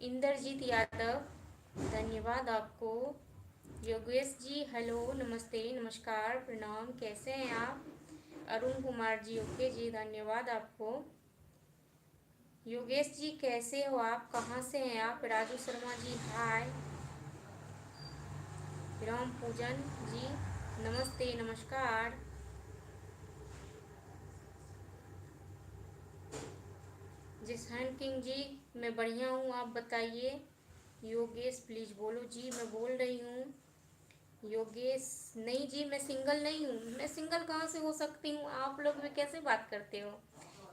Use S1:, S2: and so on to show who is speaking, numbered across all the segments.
S1: इंद्रजीत यादव धन्यवाद आपको। योगेश जी हेलो, नमस्ते, नमस्कार, प्रणाम, कैसे हैं आप? अरुण कुमार जी ओके जी, धन्यवाद आपको। योगेश जी कैसे हो आप, कहाँ से हैं आप? राजू शर्मा जी हाय। राम पूजन जी नमस्ते, नमस्कार। जिसहन किंग जी मैं बढ़िया हूँ, आप बताइए। योगेश प्लीज बोलो जी, मैं बोल रही हूँ। योगेश नहीं जी, मैं सिंगल नहीं हूँ। मैं सिंगल कहाँ से हो सकती हूँ? आप लोग में कैसे बात करते हो?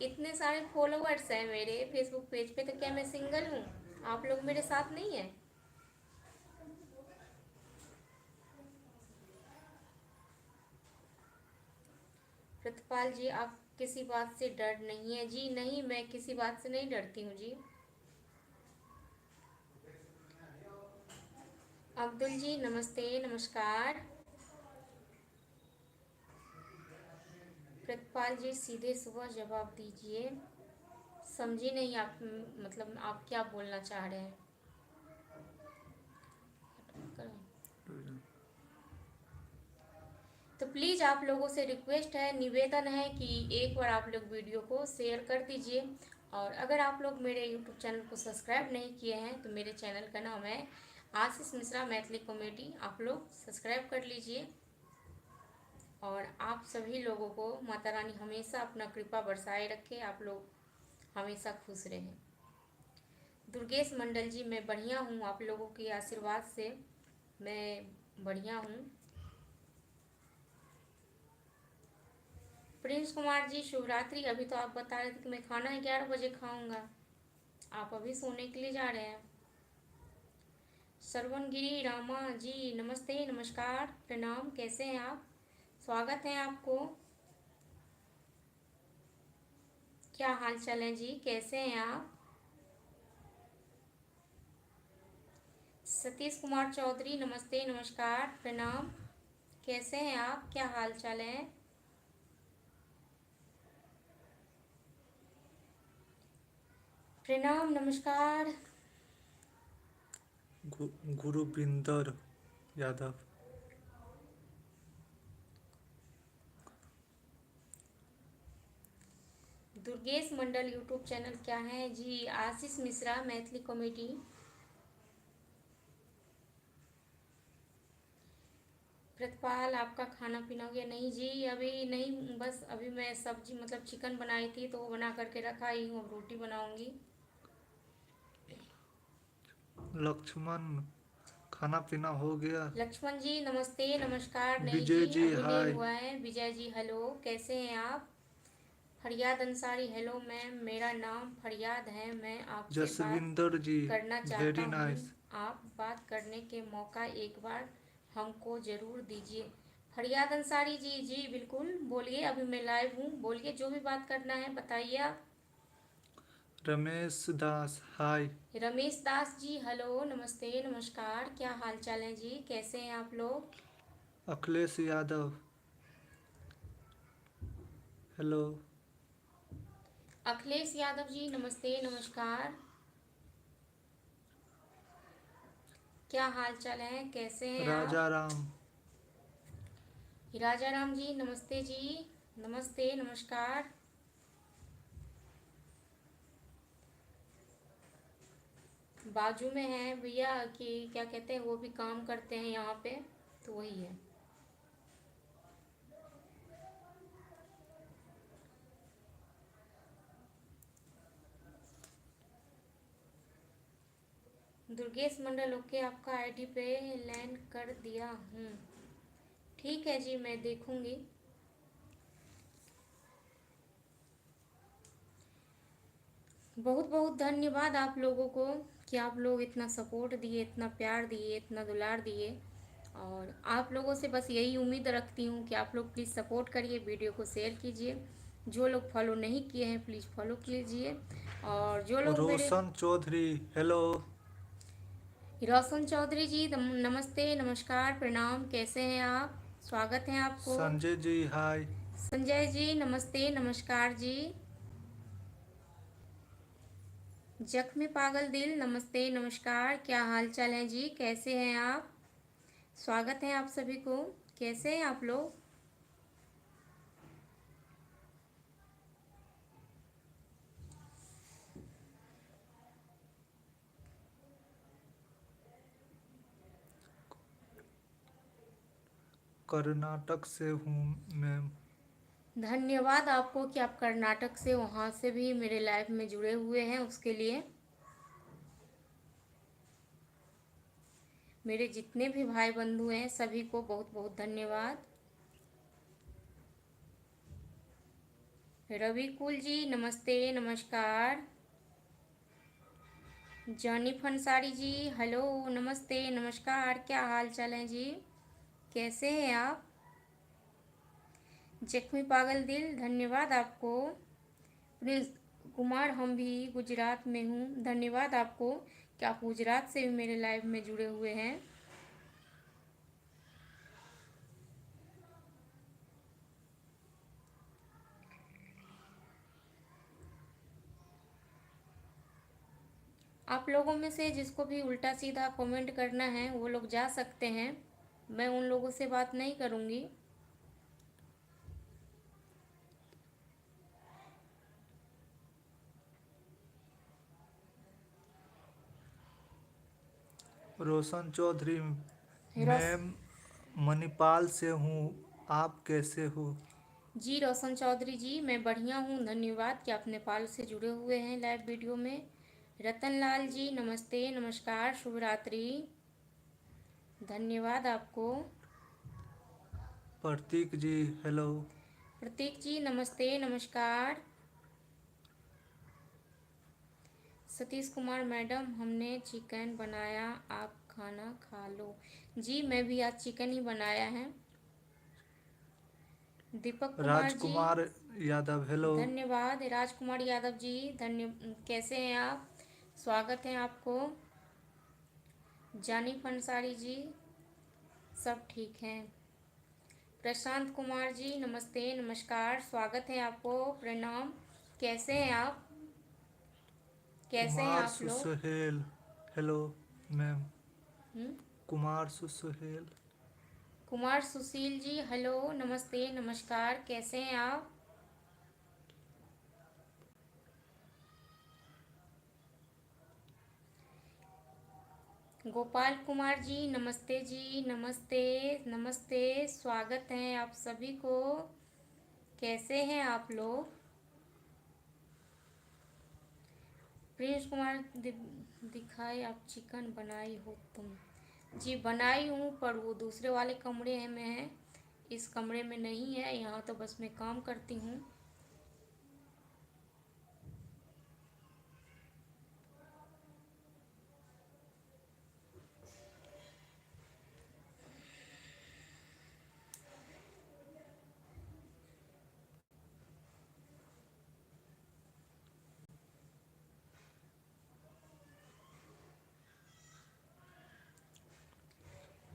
S1: इतने सारे फॉलोवर्स हैं मेरे फेसबुक पेज पे, तो क्या मैं सिंगल हूँ? आप लोग मेरे साथ नहीं है? प्रतिपाल जी आप किसी बात से डर नहीं है जी? नहीं, मैं किसी बात से नहीं डरती हूँ जी। अब्दुल जी नमस्ते, नमस्कार। प्रतिपाल जी सीधे सुबह जवाब दीजिए। समझी नहीं आप, मतलब आप क्या बोलना चाह रहे हैं? तो प्लीज़ आप लोगों से रिक्वेस्ट है, निवेदन है कि एक बार आप लोग वीडियो को शेयर कर दीजिए। और अगर आप लोग मेरे यूट्यूब चैनल को सब्सक्राइब नहीं किए हैं तो मेरे चैनल का नाम है आशीष मिश्रा मैथिली कॉमेडी, आप लोग सब्सक्राइब कर लीजिए। और आप सभी लोगों को माता रानी हमेशा अपना कृपा बरसाए रखे, आप लोग हमेशा खुश रहें। दुर्गेश मंडल जी मैं बढ़िया हूँ, आप लोगों के आशीर्वाद से मैं बढ़िया हूँ। प्रिंस कुमार जी शुभ रात्रि। अभी तो आप बता रहे थे कि मैं खाना 11 बजे खाऊंगा, आप अभी सोने के लिए जा रहे हैं। श्रवणगिरी रामा जी नमस्ते, नमस्कार, प्रणाम, कैसे हैं आप? स्वागत है आपको। क्या हाल चाल है जी, कैसे हैं आप? सतीश कुमार चौधरी नमस्ते, नमस्कार, प्रणाम, कैसे हैं आप? क्या हाल चाल है? प्रणाम, नमस्कार।
S2: गुरुविंदर यादव
S1: दुर्गेश मंडल यूट्यूब चैनल क्या है जी? आशीष मिश्रा मैथिली कॉमेडी। प्रतिपाल आपका खाना पीना हो गया? नहीं जी अभी नहीं, बस अभी मैं सब्जी मतलब चिकन बनाई थी तो वो बना करके रखा ही हूँ, अब रोटी बनाऊंगी।
S2: लक्ष्मण खाना पीना हो गया।
S1: लक्ष्मण जी नमस्ते, नमस्कार। नहीं
S2: विजय
S1: जी
S2: जी
S1: अभी नहीं
S2: हाय।
S1: हुआ है। विजय जी हेलो, कैसे हैं आप? फरियाद अंसारी हेलो मैम, मेरा नाम फरियाद है, मैं आपसे बात
S2: जसविंदर जी
S1: करना चाहता
S2: वेरी
S1: हूँ।
S2: नाइस।
S1: आप बात करने के मौका एक बार हमको ज़रूर दीजिए। फरियाद अंसारी जी जी बिल्कुल बोलिए, अभी मैं लाइव हूँ, बोलिए जो भी बात करना है बताइए आप।
S2: रमेश दास हाय।
S1: रमेश दास जी हेलो, नमस्ते, नमस्कार, क्या हाल चाल है जी, कैसे हैं आप लोग?
S2: अखिलेश यादव हेलो।
S1: अखिलेश यादव जी नमस्ते, नमस्कार, क्या हाल चाल है, कैसे हैं आप?
S2: राजा राम
S1: राजा राम जी नमस्ते जी, नमस्ते, नमस्कार। बाजू में है भैया कि क्या कहते हैं, वो भी काम करते हैं यहाँ पे, तो वही है। दुर्गेश मंडल ओके, आपका आईडी पे लैंड कर दिया हूँ। ठीक है जी, मैं देखूंगी। बहुत बहुत धन्यवाद आप लोगों को कि आप लोग इतना सपोर्ट दिए, इतना प्यार दिए, इतना दुलार दिए। और आप लोगों से बस यही उम्मीद रखती हूँ कि आप लोग प्लीज़ सपोर्ट करिए, वीडियो को शेयर कीजिए। जो लोग फॉलो नहीं किए हैं प्लीज़ फॉलो कीजिए। और जो लोग मेरे
S2: रोशन चौधरी हेलो।
S1: रोशन चौधरी जी नमस्ते, नमस्कार, प्रणाम, कैसे हैं आप? स्वागत है आपको।
S2: संजय जी हाय।
S1: संजय जी नमस्ते, नमस्कार जी। जख्मी पागल दिल नमस्ते नमस्कार, क्या हाल चाल है जी, कैसे हैं आप। स्वागत है आप सभी को। कैसे हैं आप लोग।
S2: कर्नाटक से हूँ मैम।
S1: धन्यवाद आपको कि आप कर्नाटक से वहाँ से भी मेरे लाइव में जुड़े हुए हैं, उसके लिए मेरे जितने भी भाई बंधु हैं सभी को बहुत बहुत धन्यवाद। रवि कुल जी नमस्ते नमस्कार। जॉनी फंसारी जी हेलो नमस्ते नमस्कार, क्या हाल चाल है जी, कैसे हैं आप। जख्मी पागल दिल धन्यवाद आपको। प्रिंस कुमार हम भी गुजरात में हूँ, धन्यवाद आपको कि आप गुजरात से भी मेरे लाइव में जुड़े हुए हैं। आप लोगों में से जिसको भी उल्टा सीधा कमेंट करना है वो लोग जा सकते हैं, मैं उन लोगों से बात नहीं करूँगी।
S2: रोशन चौधरी
S1: रोस
S2: मैम, मणिपाल से हूँ। आप कैसे हो?
S1: जी रोशन चौधरी जी मैं बढ़िया हूँ, धन्यवाद कि आप नेपाल से जुड़े हुए हैं लाइव वीडियो में। रतन लाल जी नमस्ते नमस्कार, शुभ रात्रि, धन्यवाद आपको।
S2: प्रतीक जी हेलो।
S1: प्रतीक जी नमस्ते नमस्कार। सतीश कुमार मैडम हमने चिकन बनाया, आप खाना खा लो। जी मैं भी आज चिकन ही बनाया है। दीपक कुमार जी
S2: राजकुमार यादव हेलो।
S1: धन्यवाद। राजकुमार यादव जी कैसे हैं आप, स्वागत है आपको। जानी फंसारी जी सब ठीक हैं। प्रशांत कुमार जी नमस्ते नमस्कार, स्वागत है आपको, प्रणाम, कैसे हैं आप, कैसे हैं
S2: कुमार
S1: आप लोग।
S2: सुसहेल हेलो मैम।
S1: हम्म?
S2: कुमार सुसहेल।
S1: कुमार सुशील जी हेलो नमस्ते नमस्कार, कैसे हैं आप। गोपाल कुमार जी नमस्ते जी नमस्ते नमस्ते, स्वागत है आप सभी को, कैसे हैं आप लोग। प्रिंस कुमार दिखाए आप चिकन बनाई हो तुम। जी बनाई हूँ पर वो दूसरे वाले कमरे में है, इस कमरे में नहीं है, यहाँ तो बस मैं काम करती हूँ।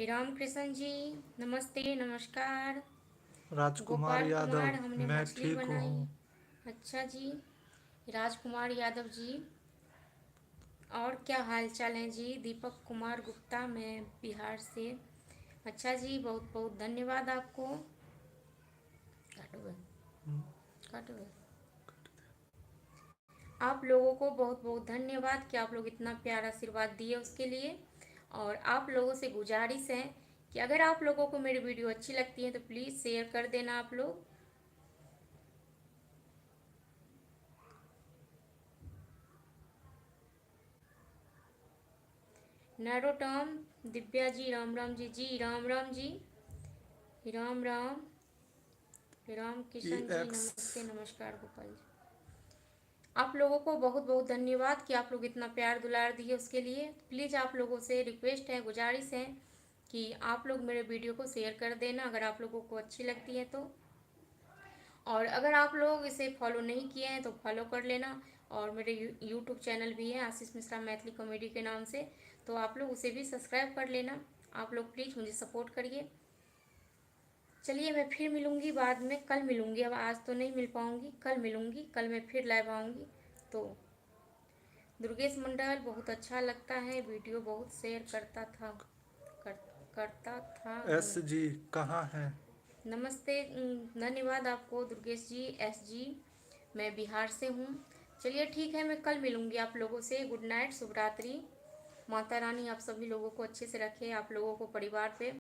S1: राम कृष्ण जी नमस्ते नमस्कार।
S2: राजकुमार
S1: गोपाल कुमार
S2: यादव
S1: हमने
S2: मैं
S1: मछली
S2: ठीक
S1: बनाई।
S2: हूँ।
S1: अच्छा जी। राजकुमार यादव जी और क्या हाल चाल है जी। दीपक कुमार गुप्ता मैं बिहार से। अच्छा जी बहुत बहुत धन्यवाद आपको। काटो बे, काटो बे। आप लोगों को बहुत बहुत धन्यवाद कि आप लोग इतना प्यारा आशीर्वाद दिए उसके लिए। और आप लोगों से गुजारिश है कि अगर आप लोगों को मेरी वीडियो अच्छी लगती है तो प्लीज़ शेयर कर देना आप लोग। नैरोटॉम दिव्या जी राम राम जी, जी राम राम जी, राम राम। राम किशन जी
S2: EX
S1: नमस्ते नमस्कार। गोपाल जी आप लोगों को बहुत बहुत धन्यवाद कि आप लोग इतना प्यार दुलार दिए उसके लिए। प्लीज़ आप लोगों से रिक्वेस्ट है, गुजारिश है कि आप लोग मेरे वीडियो को शेयर कर देना अगर आप लोगों को अच्छी लगती है तो। और अगर आप लोग इसे फॉलो नहीं किए हैं तो फॉलो कर लेना। और मेरे यूट्यूब चैनल भी है आशीष मिश्रा मैथिली कॉमेडी के नाम से, तो आप लोग उसे भी सब्सक्राइब कर लेना। आप लोग प्लीज़ मुझे सपोर्ट करिए। चलिए मैं फिर मिलूँगी बाद में, कल मिलूँगी, अब आज तो नहीं मिल पाऊँगी, कल मिलूँगी, कल मैं फिर लाइव आऊँगी। तो दुर्गेश मंडल बहुत अच्छा लगता है, वीडियो बहुत शेयर करता था कर, करता था
S2: एस जी कहाँ हैं?
S1: नमस्ते, धन्यवाद आपको दुर्गेश जी। एस जी, मैं बिहार से हूँ। चलिए ठीक है, मैं कल मिलूँगी आप लोगों से। गुड नाइट, शुभ रात्रि। माता रानी आप सभी लोगों को अच्छे से रखे, आप लोगों को परिवार पे।